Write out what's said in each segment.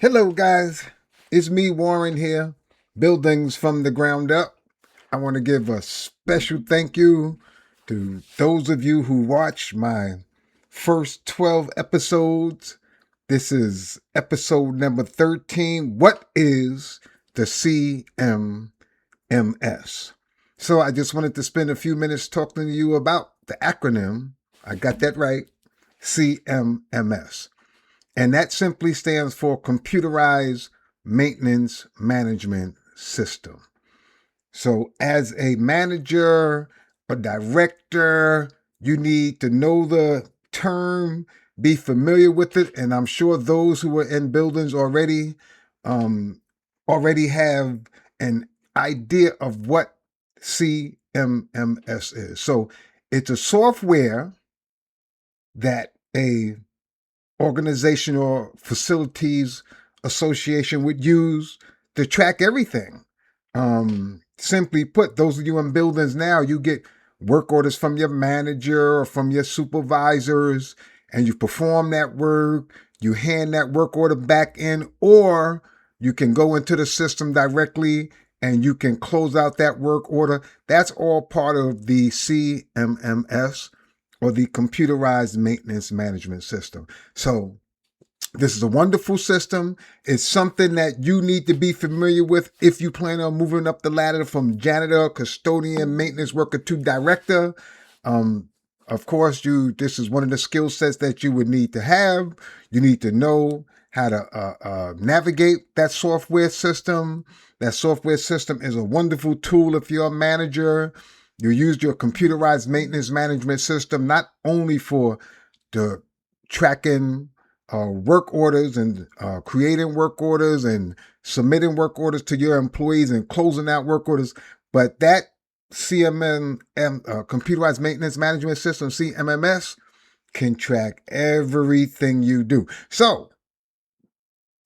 Hello, guys. It's me, Warren, here, Buildings from the Ground Up. I want to give a special thank you to those of you who watched my first 12 episodes. This is episode number 13. What is the CMMS? So I just wanted to spend a few minutes talking to you about the acronym. I got that right. CMMS. And that simply stands for Computerized Maintenance Management System. So as a manager, a director, you need to know the term, be familiar with it. And I'm sure those who are in buildings already have an idea of what CMMS is. So it's a software that a organization or facilities association would use to track everything. Simply put, those of you in buildings now, you get work orders from your manager or from your supervisors, and you perform that work, you hand that work order back in, or you can go into the system directly and you can close out that work order. That's all part of the CMMS, or the Computerized Maintenance Management System. So this is a wonderful system. It's something that you need to be familiar with if you plan on moving up the ladder from janitor, custodian, maintenance worker to director. Of course, this is one of the skill sets that you would need to have. You need to know how to navigate that software system. That software system is a wonderful tool if you're a manager. You use your computerized maintenance management system not only for the tracking work orders and creating work orders and submitting work orders to your employees and closing out work orders, but that computerized maintenance management system, CMMS, can track everything you do. So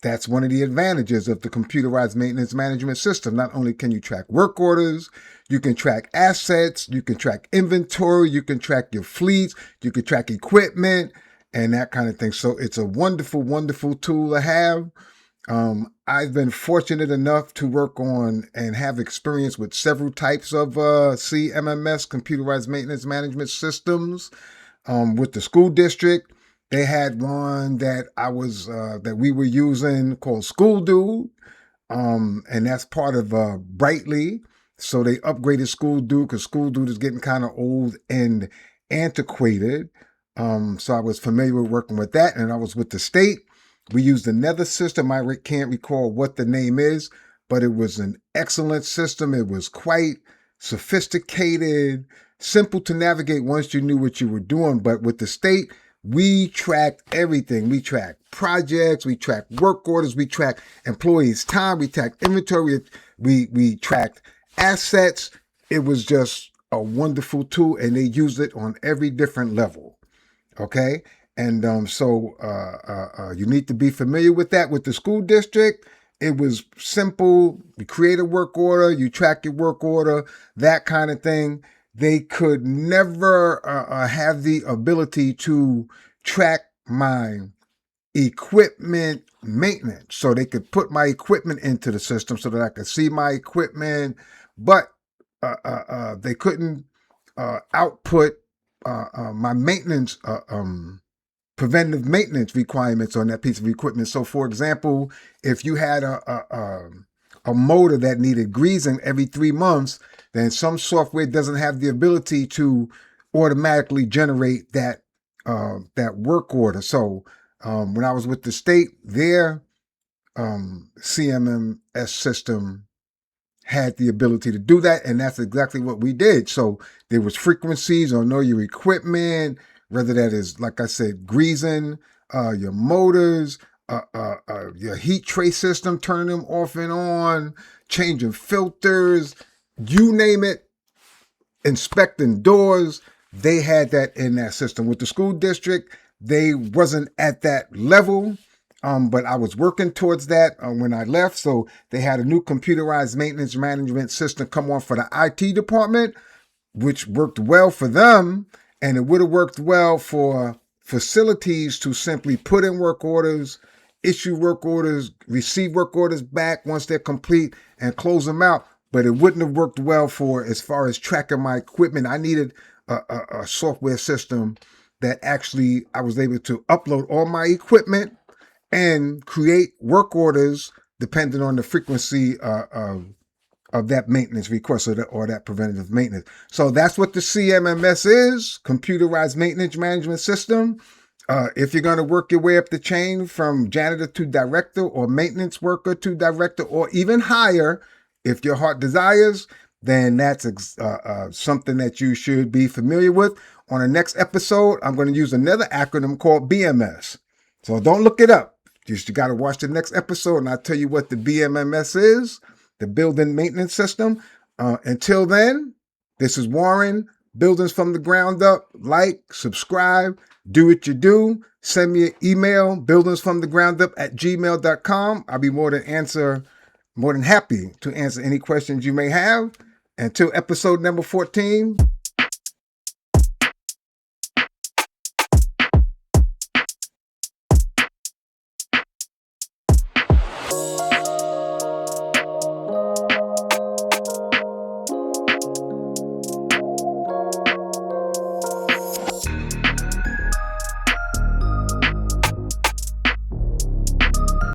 that's one of the advantages of the computerized maintenance management system. Not only can you track work orders, you can track assets, you can track inventory, you can track your fleets, you can track equipment, and that kind of thing. So it's a wonderful, wonderful tool to have. I've been fortunate enough to work on and have experience with several types of CMMS, computerized maintenance management systems. With the school district, they had one that that we were using called School Dude, and that's part of Brightly. So they upgraded School Dude because School Dude is getting kind of old and antiquated. So I was familiar with working with that, and I was with the state. We used another system. I can't recall what the name is, but it was an excellent system. It was quite sophisticated, simple to navigate once you knew what you were doing. But with the state, we tracked everything. We tracked projects, we tracked work orders, we tracked employees' time, we tracked inventory, we tracked assets. It was just a wonderful tool, and they used it on every different level. Okay. And so you need to be familiar with that. With the school district, it was simple. You create a work order, you track your work order, that kind of thing. They could never have the ability to track my equipment maintenance. So they could put my equipment into the system so that I could see my equipment, but they couldn't output my maintenance preventive maintenance requirements on that piece of equipment. So, for example, if you had a motor that needed greasing every 3 months, then some software doesn't have the ability to automatically generate that work order. So, when I was with the state, their CMMS system had the ability to do that, and that's exactly what we did. So there was frequencies on all your equipment, whether that is, like I said, greasing, your motors, your heat trace system, turning them off and on, changing filters, you name it, inspecting doors. They had that in that system. With the school district, they wasn't at that level. But I was working towards that when I left. So they had a new computerized maintenance management system come on for the IT department, which worked well for them. And it would have worked well for facilities to simply put in work orders issue work orders, receive work orders back once they're complete, and close them out. But it wouldn't have worked well for as far as tracking my equipment. I needed a software system that actually I was able to upload all my equipment and create work orders depending on the frequency of that maintenance request or that preventative maintenance. So that's what the CMMS is, Computerized Maintenance Management System. If you're going to work your way up the chain from janitor to director or maintenance worker to director or even higher, if your heart desires, then that's something that you should be familiar with. On the next episode, I'm going to use another acronym called BMS. So don't look it up. You got to watch the next episode and I'll tell you what the BMMS is, the Building Maintenance System. Until then, this is Warren, Buildings from the Ground Up. Like, subscribe, do what you do. Send me an email, buildingsfromthegroundup@gmail.com. I'll be more than happy to answer any questions you may have. Until episode number 14,